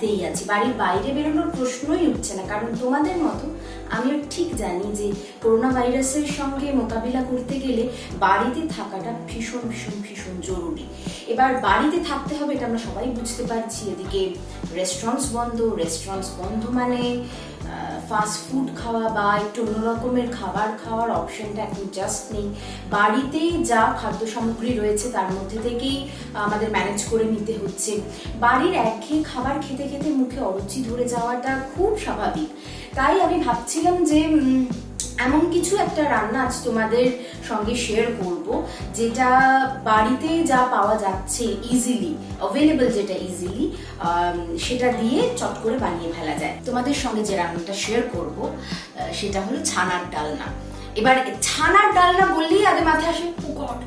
বাড়িতেই আছি, বাড়ির বাইরে বেরোনোর প্রশ্নই উঠছে না। কারণ তোমাদের মতো আমিও ঠিক জানি যে করোনা ভাইরাসের সঙ্গে মোকাবিলা করতে গেলে বাড়িতে থাকাটা ভীষণ ভীষণ ভীষণ জরুরি। এবার বাড়িতে থাকতে হবে এটা আমরা সবাই বুঝতে পারছি। এদিকে রেস্টুরেন্টস বন্ধ মানে ফাস্ট ফুড খাওয়া বা একটু অন্যরকমের খাবার খাওয়ার অপশনটা এখন জাস্ট নেই। বাড়িতেই যা খাদ্য সামগ্রী রয়েছে তার মধ্যে থেকেই আমাদের ম্যানেজ করে নিতে হচ্ছে। বাড়ির একঘেয়ে খাবার খেতে খেতে মুখে অরুচি ধরে যাওয়াটা খুব স্বাভাবিক। তাই আমি ভাবছিলাম যে এমন কিছু একটা রান্না আজ তোমাদের সঙ্গে শেয়ার করব, যেটা বাড়িতে যা পাওয়া যাচ্ছে ইজিলি অ্যাভেলেবল, যেটা ইজিলি সেটা দিয়ে চট করে বানিয়ে ফেলা যায়। তোমাদের সঙ্গে যে রান্নাটা শেয়ার করব সেটা হলো ছানার ডালনা। এবার ছানার ডালনা বললেই আগে মাথায় আসে ও গড,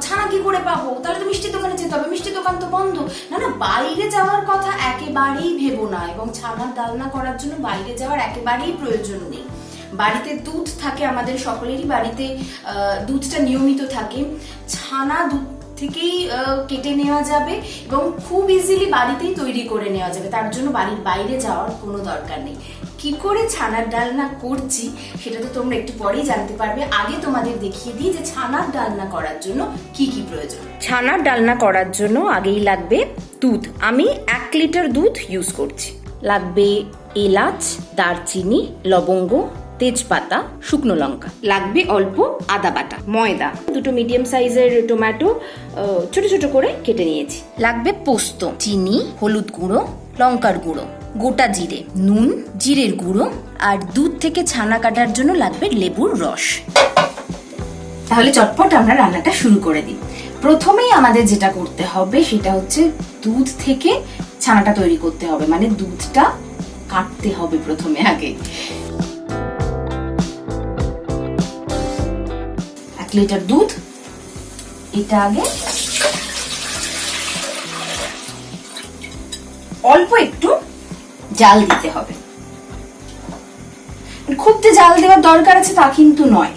ছানা কি করে পাবো? তাহলে তো মিষ্টি দোকানে যেতে হবে, মিষ্টি দোকান তো বন্ধ। না, বাইরে যাওয়ার কথা একেবারেই ভেবো না। এবং ছানার ডালনা করার জন্য বাইরে যাওয়ার একেবারেই প্রয়োজন নেই। বাড়িতে দুধ থাকে, আমাদের সকলেরই বাড়িতে দুধটা নিয়মিত থাকে। ছানা দুধ থেকেই কেটে নেওয়া যাবে এবং খুব ইজিলি বাড়িতেই তৈরি করে নেওয়া যাবে। তার জন্য বাড়ির বাইরে যাওয়ার কোনো দরকার নেই। কি করে ছানার ডালনা করছি সেটা তো তোমরা একটু পরেই জানতে পারবে। আগে তোমাদের দেখিয়ে দিই যে ছানার ডালনা করার জন্য কি কি প্রয়োজন। ছানার ডালনা করার জন্য আগেই লাগবে দুধ। আমি 1 লিটার দুধ ইউজ করছি। লাগবে এলাচ, দারচিনি, লবঙ্গ, তেজপাতা, শুকনো লঙ্কা। লাগবে অল্প আদা বাটা, ময়দা, 2 মিডিয়াম সাইজের টমেটো ছোট ছোট করে কেটে নিয়েছি। লাগবে পোস্ত, চিনি, হলুদ গুঁড়ো, লঙ্কার গুঁড়ো, গোটা জিরে, নুন, জিরের গুঁড়ো, আর দুধ থেকে ছানা কাটার জন্য লাগবে লেবুর রস। তাহলে চটপট আমরা রান্নাটা শুরু করে দিই। প্রথমেই আমাদের যেটা করতে হবে সেটা হচ্ছে দুধ থেকে ছানাটা তৈরি করতে হবে, মানে দুধটা কাটতে হবে প্রথমে। আগে 1 লিটার দুধ, এটা আগে অল্প একটু জাল দিতে হবে। খুব যে জাল দেওয়ার দরকার আছে তা কিন্তু নয়।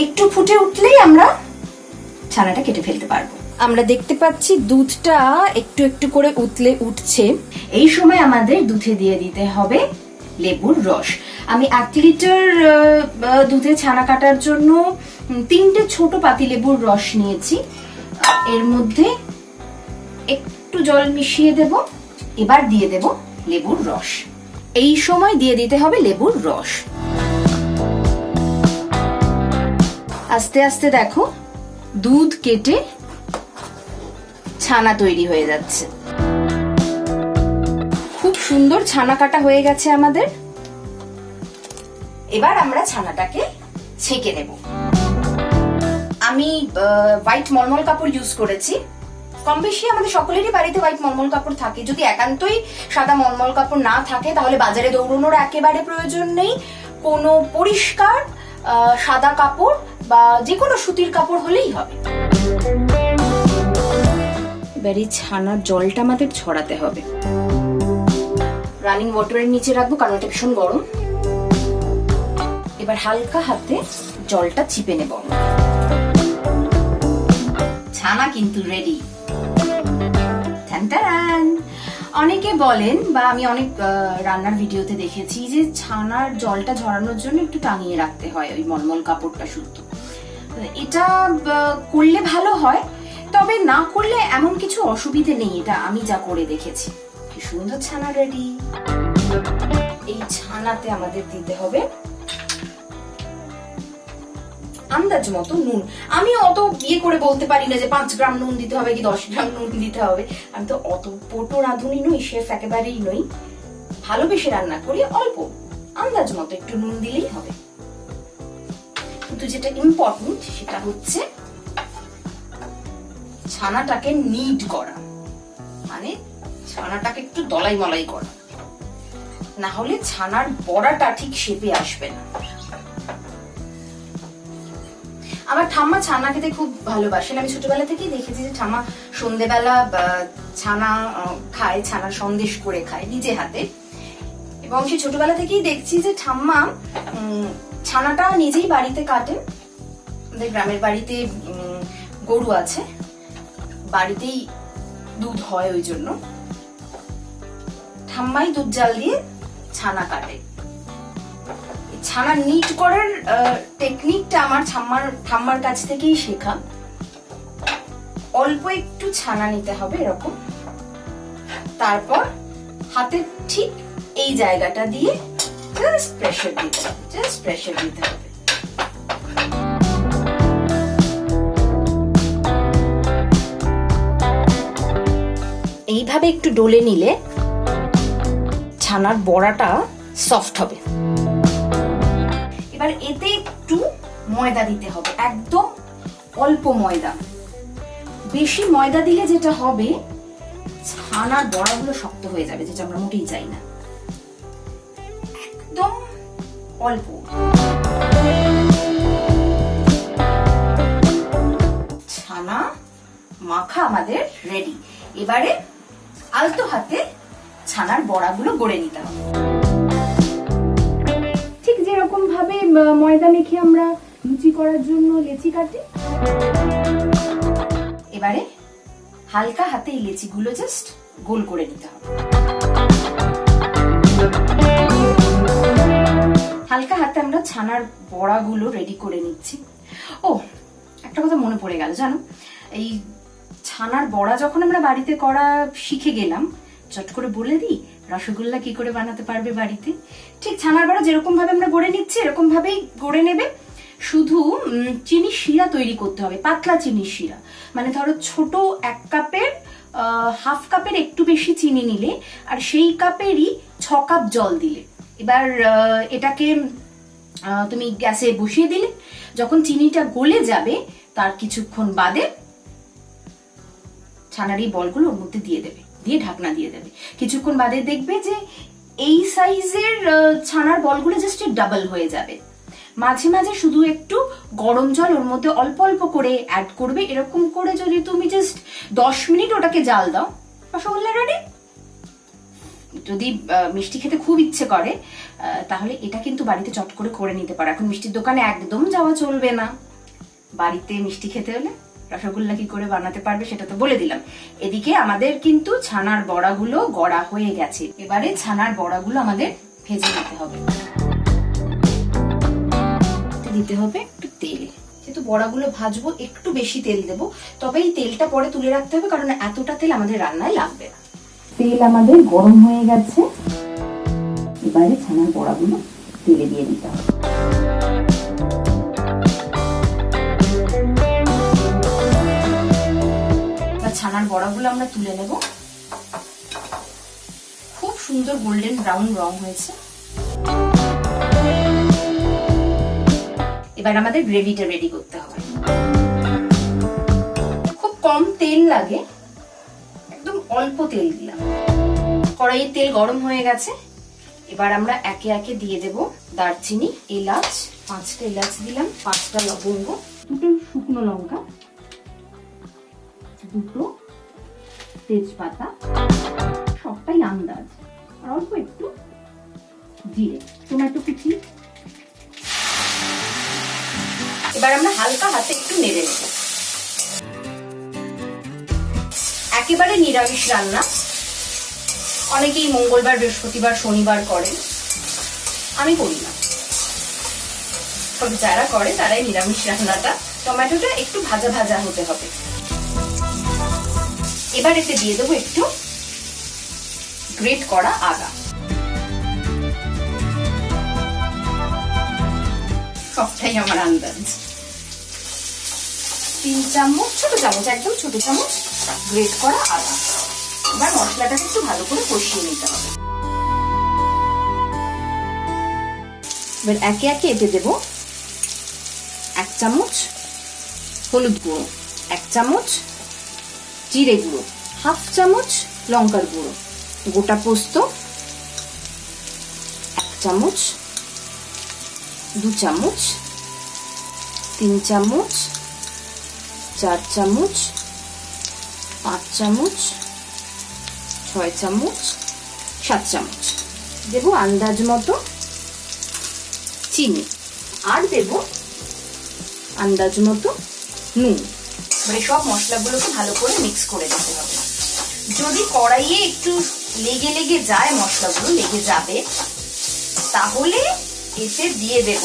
একটু ফুটে উঠলেই আমরা ছানাটা কেটে ফেলতে পারবো। আমরা দেখতে পাচ্ছি দুধটা একটু একটু করে উঠছে। এই সময় আমাদের দুধে দিয়ে দিতে হবে লেবুর রস। আমি 1 লিটার দুধে ছানা কাটার জন্য 3টে ছোট পাতি লেবুর রস নিয়েছি। এর মধ্যে একটু জল মিশিয়ে দেব। এবার দিয়ে দেব লেবুর রস। এই সময় দিয়ে দিতে হবে লেবুর রস। আস্তে আস্তে দেখো দুধ কেটে ছানা তৈরি হয়ে যাচ্ছে। খুব সুন্দর ছানা কাটা হয়ে গেছে আমাদের। এবার আমরা ছানাটাকে ছেঁকে নেব। আমি হোয়াইট মলমল কাপড় ইউজ করেছি। কম বেশি আমাদের সকলেরই বাড়িতে হোয়াইট মলমল কাপড় থাকে। যদি একান্তই সাদা মলমল কাপড় না থাকে তাহলে বাজারে দৌড়ানোর একেবারে প্রয়োজন নেই। কোনো পরিষ্কার সাদা কাপড় বা যে কোনো সুতির কাপড় হলেই হবে। এবার এই ছানার জলটা আমাদের ছড়াতে হবে। রানিং ওয়াটারের নিচে রাখবো কারণ এটা ভীষণ গরম। এবার হালকা হাতে জলটা চিপে নেব। ছানা কিন্তু রেডি। অনেকে বলেন বা আমি অনেক রান্নার ভিডিওতে দেখেছি যে ছানার জলটা ঝরানোর জন্য একটু টাঙিয়ে রাখতে হয় ওই মলমল কাপড়টা শুদ্ধ। এটা করলে ভালো হয়, তবে না করলে এমন কিছু অসুবিধে নেই। এটা আমি যা করে দেখেছি। কি সুন্দর ছানা রেডি। এই ছানাতে আমাদের দিতে হবে আন্দাজ মতো নুন। আমি অত করে বলতে পারি না যে 5 গ্রাম নুন দিতে হবে কি 10 গ্রাম নুন দিতে হবে। আমি তো অত পটো রাঁধুনি নই, শেফ একেবারেই নই। ভালোবেসে রান্না করি, অল্প আন্দাজ মতো একটু নুন দিলেই হবে। কিন্তু যেটা ইম্পর্টেন্ট সেটা হচ্ছে ছানাটাকে নিড করা, মানে ছানাটাকে একটু দলাই মলাই করা, না হলে ছানার বড়াটা ঠিক শেপে আসবে না। আমার ঠাম্মা ছানা খেতে খুব ভালোবাসেন। আমি ছোটবেলা থেকেই দেখেছি যে ঠাম্মা সন্ধ্যেবেলা ছানা খায়, ছানার সন্দেশ করে খায় নিজে হাতে। এবং সেই ছোটবেলা থেকেই দেখছি যে ঠাম্মা ছানাটা নিজেই বাড়িতে কাটেন। আমাদের গ্রামের বাড়িতে গরু আছে, বাড়িতেই দুধ হয়, ওই জন্য ঠাম্মাই দুধ জাল দিয়ে ছানা কাটে। ছানা নিট করার টেকনিকটা আমার ঠাম্মার কাছ থেকেই শেখা। অল্প একটু ছানা নিতে হবে এরকম, তারপর হাতের ঠিক এই জায়গাটা দিয়ে জাস্ট প্রেসার দিতে হবে, জাস্ট প্রেসার দিতে হবে। এইভাবে একটু ডলে নিলে ছানার বড়াটা সফট হবে। এবার এতে একটু ময়দা দিতে হবে, একদম অল্প ময়দা। বেশি ময়দা দিলে যেটা হবে, ছানার বড়াগুলো শক্ত হয়ে যাবে, যেটা আমরা মোটেই চাই না। একদম অল্প। ছানা মাখা আমাদের রেডি। এবারে আলতো হাতে ছানার বড়াগুলো গড়ে নিতে হবে, ঠিক যেরকম ভাবে ময়দা মেখে আমরা লুচি করার জন্য লেচি কাটি। এবারে হালকা হাতে এই লেচিগুলো জাস্ট গোল করে নিতে হবে। হালকা হাতে আমরা ছানার বড়াগুলো রেডি করে নিচ্ছি। ও, একটা কথা মনে পড়ে গেল, জানো, এই ছানার বড়া যখন আমরা বাড়িতে করা শিখে গেলাম, চট করে বলে দিই রসগোল্লা কি করে বানাতে পারবে বাড়িতে। ঠিক ছানার বড়া যেরকম ভাবে আমরা গড়ে নিচ্ছি এরকম ভাবেই গড়ে নেবে। শুধু চিনি শিরা তৈরি করতে হবে, পাতলা চিনি শিরা। মানে ধরো ছোট 1 কাপের হাফ কাপের একটু বেশি চিনি নিলে আর সেই কাপেরই 6 কাপ জল দিলে। এবার এটাকে তুমি গ্যাসে বসিয়ে দিলে, যখন চিনিটা গলে যাবে তার কিছুক্ষণ বাদে ছানার এই বলগুলো ওর মধ্যে দিয়ে দেবে, দিয়ে ঢাকনা দিয়ে দেবে। কিছুক্ষণ বাদে দেখবে যে এই সাইজের ছানার বলগুলো জাস্ট ডাবল হয়ে যাবে। মাঝে মাঝে শুধু একটু গরম জল ওর মধ্যে অল্প অল্প করে অ্যাড করবে। এরকম করে যদি তুমি জাস্ট 10 মিনিট ওটাকে জাল দাও, রসগোল্লা রেডি। যদি মিষ্টি খেতে খুব ইচ্ছে করে তাহলে এটা কিন্তু বাড়িতে চট করে করে নিতে পারো। এখন মিষ্টির দোকানে একদম যাওয়া চলবে না, বাড়িতে মিষ্টি খেতে হলে রসগোল্লা কি করে বানাতে পারবে সেটা তো বলে দিলাম। এদিকে আমাদের কিন্তু ছানার বড়াগুলো গড়া হয়ে গেছে। এবারে ছানার বড়াগুলো আমাদের ভেজে নিতে হবে। দিতে হবে একটু তেল, যেহেতু বড়াগুলো ভাজবো একটু বেশি তেল দেবো, তবে এই তেলটা পরে তুলে রাখতে হবে, কারণ এতটা তেল আমাদের রান্নায় লাগবে না। তেল আমাদের গরম হয়ে গেছে, এবারে ছানার বড়াগুলো তেলে দিয়ে দিতে হবে। ছানার বড়াগুলো আমরা তুলে নেব। খুব সুন্দর গোল্ডেন ব্রাউন রং হয়েছে। এবার আমাদের গ্রেভিটা রেডি করতে হবে। খুব কম তেল লাগে, একদম অল্প তেল দিলাম। কড়াইয়ে তেল গরম হয়ে গেছে। এবার আমরা একে একে দিয়ে দেব দারচিনি, এলাচ, 5টা এলাচ দিলাম, 5টা লবঙ্গ, 2টো শুকনো লঙ্কা, 2টো তেজপাতা, সবটাই আন্দাজ, আর অল্প একটু জিরে, টমেটো কুচি। এবার আমরা হালকা হাতে একটু নেড়ে নেব। একেবারে নিরামিষ রান্না। অনেকেই মঙ্গলবার, বৃহস্পতিবার, শনিবার করেন, আমি করি না। তবে যারা করে তারাই নিরামিষ রান্নাটা। টমেটোটা একটু ভাজা ভাজা হতে হবে। এবার এতে দিয়ে দেবো একটু গ্রেট করা আদা, সবটাই আমার আন্দাজ। 3 চামচ, ছোট চামচ, একদম ছোট চামচ গ্রেট করা আদা। এবার মশলাটাকে একটু ভালো করে কষিয়ে নিতে হবে। এবার একে একে এতে দেব 1 চামচ হলুদ গুঁড়ো, 1 চামচ জিরে গুঁড়ো, 1/2 চামচ লঙ্কার গুঁড়ো, গোটা পোস্ত 1 চামচ, 2 চামচ, 3 চামচ, 4 চামচ, 5 চামচ, 6 চামচ, 7 চামচ। দেব আন্দাজ মতো চিনি, আর দেব আন্দাজ মতো নুন। মানে সব মশলাগুলোকে ভালো করে মিক্স করে দিতে হবে। যদি কড়াইয়ে একটু লেগে লেগে যায়, মশলাগুলো লেগে যাবে, তাহলে এতে দিয়ে দেব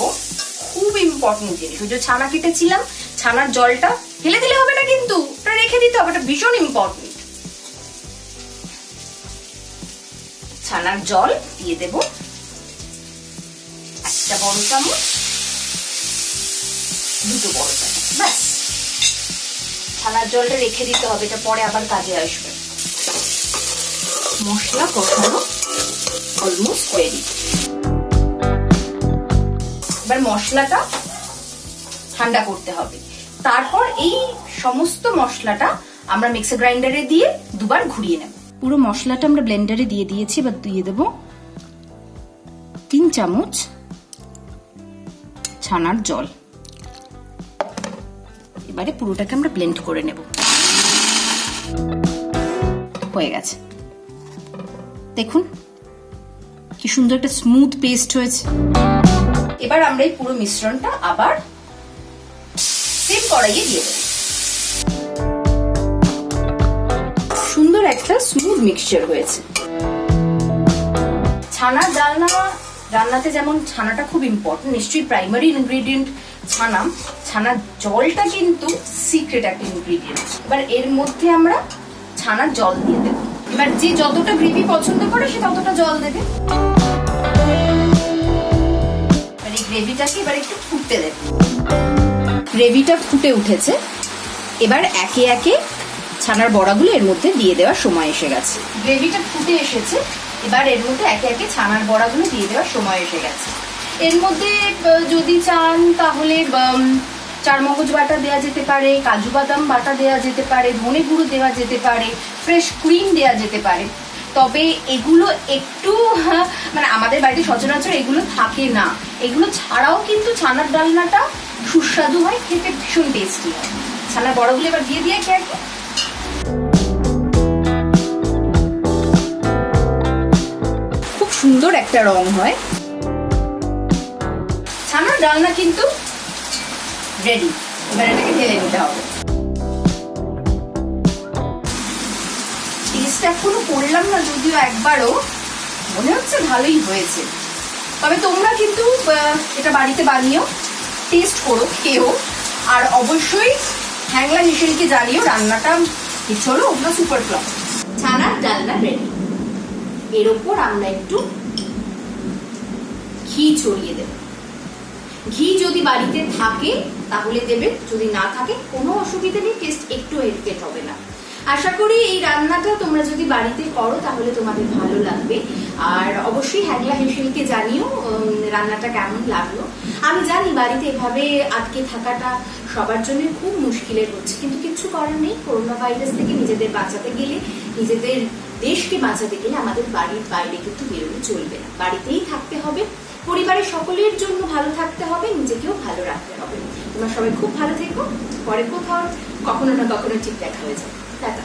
খুব ইম্পর্টেন্ট জিনিস, ওই যে ছানা কেটেছিলাম, ছানার জলটা ফেলে দিলে হবে না, কিন্তু ওটা রেখে দিতে হবে, এটা ভীষণ ইম্পর্টেন্ট। ছানার জল দিয়ে দেব একটা বড় চামচ, দুটো বড় চামচ, ব্যাস। ছানার জলটা রেখে দিতে হবে, এটা পরে আবার কাজে আসবে। মশলা কষানো অলমোস্ট রেডি। এবার মশলাটা ঠান্ডা করতে হবে, তারপর এই সমস্ত মশলাটা আমরা মিক্সার গ্রাইন্ডারে দিয়ে দুবার ঘুরিয়ে নেব। পুরো মশলাটা আমরা ব্লেন্ডারে দিয়ে দিয়েছি, এবার দিয়ে দেব 3 চামচ ছানার জল। এবারে পুরোটাকে আমরা ব্লেন্ড করে নেব। হয়ে গেছে, দেখুন কি সুন্দর একটা স্মুথ পেস্ট হয়েছে। এবার আমরা এই পুরো মিশ্রণটা আবার সেম কড়াইয়ে দিয়ে দেব। সুন্দর একটা স্মুথ মিক্সচার হয়েছে। ছানার ডালনা রান্নাতে যেমন ছানাটা খুব ইম্পর্টেন্ট, নিশ্চয়ই প্রাইমারি ইনগ্রেডিয়েন্ট ছানা, ছানার জলটা কিন্তু সিক্রেট একটা ইনগ্রেডিয়েন্ট। এবার এর মধ্যে আমরা ছানার জল দিয়ে দেব। এবার যে যতটা গ্রেভি পছন্দ করে সে ততটা জল দেবে। এবার এই গ্রেভিটাকে এবার একটু ফুটতে দেব। গ্রেভিটা ফুটে উঠেছে, এবার একে একে ছানার বড়াগুলো এর মধ্যে দিয়ে দেওয়ার সময় এসে গেছে। গ্রেভিটা ফুটে এসেছে, এবার এর মধ্যে একে একে ছানার বড়াগুলো দিয়ে দেওয়ার সময় এসে গেছে। এর মধ্যে যদি চান তাহলে চারমগজ বাটা দেওয়া যেতে পারে, কাজু বাদাম বাটা দেওয়া যেতে পারে, ধনে গুঁড়ো দেওয়া যেতে পারে, ফ্রেশ ক্রিম দেওয়া যেতে পারে। তবে এগুলো একটু মানে আমাদের বাড়িতে সচরাচর এগুলো থাকে না। এগুলো ছাড়াও কিন্তু ছানার ডালনাটা সুস্বাদু হয়, খেতে ভীষণ টেস্টি হয়। ছানার বড়াগুলো এবার দিয়ে দিয়ে একে খুব সুন্দর একটা রং হয়। ছানার ডালনা কিন্তু রেডি। এবার এটাকে ঢেলে নিতে হবে। টেস্ট এখনো করলাম না যদিও একবারও, মনে হচ্ছে ভালোই হয়েছে। তবে তোমরা কিন্তু এটা বাড়িতে বানিও, টেস্ট করো, খেও, আর অবশ্যই হ্যাংলা মিশেলকে জানিও রান্নাটা কিছু হলো ওগুলো সুপার ফ্লপ। ছানার ডালনা রেডি। এর ওপর আমরা একটু ঘি ছড়িয়ে দেব। ঘি যদি বাড়িতে থাকে তাহলে দেবেন, যদি না থাকে কোনো অসুবিধা নেই, টেস্ট একটু হেরফের হবে না। আশা করি এই রান্নাটা তোমরা যদি বাড়িতে করো তাহলে তোমাদের ভালো লাগবে। আর অবশ্যই হ্যাংলা হেসেলকে জানিও রান্নাটা কেমন লাগলো। আমি জানি বাড়িতে এভাবে আটকে থাকাটা সবার জন্য খুব মুশকিলের হচ্ছে, কিন্তু কিছু করার নেই। করোনা ভাইরাস থেকে নিজেদের বাঁচাতে গেলে, নিজেদের দেশকে বাঁচাতে গেলে আমাদের বাড়ির বাইরে কিন্তু বেরোলে চলবে না, বাড়িতেই থাকতে হবে। পরিবারের সকলের জন্য ভালো থাকতে হবে, নিজেকেও ভালো রাখতে হবে। তোমরা সবাই খুব ভালো থেকো। পরে কোথাও কখনো না কখনো ঠিক দেখা হয়ে যাবে। টাটা।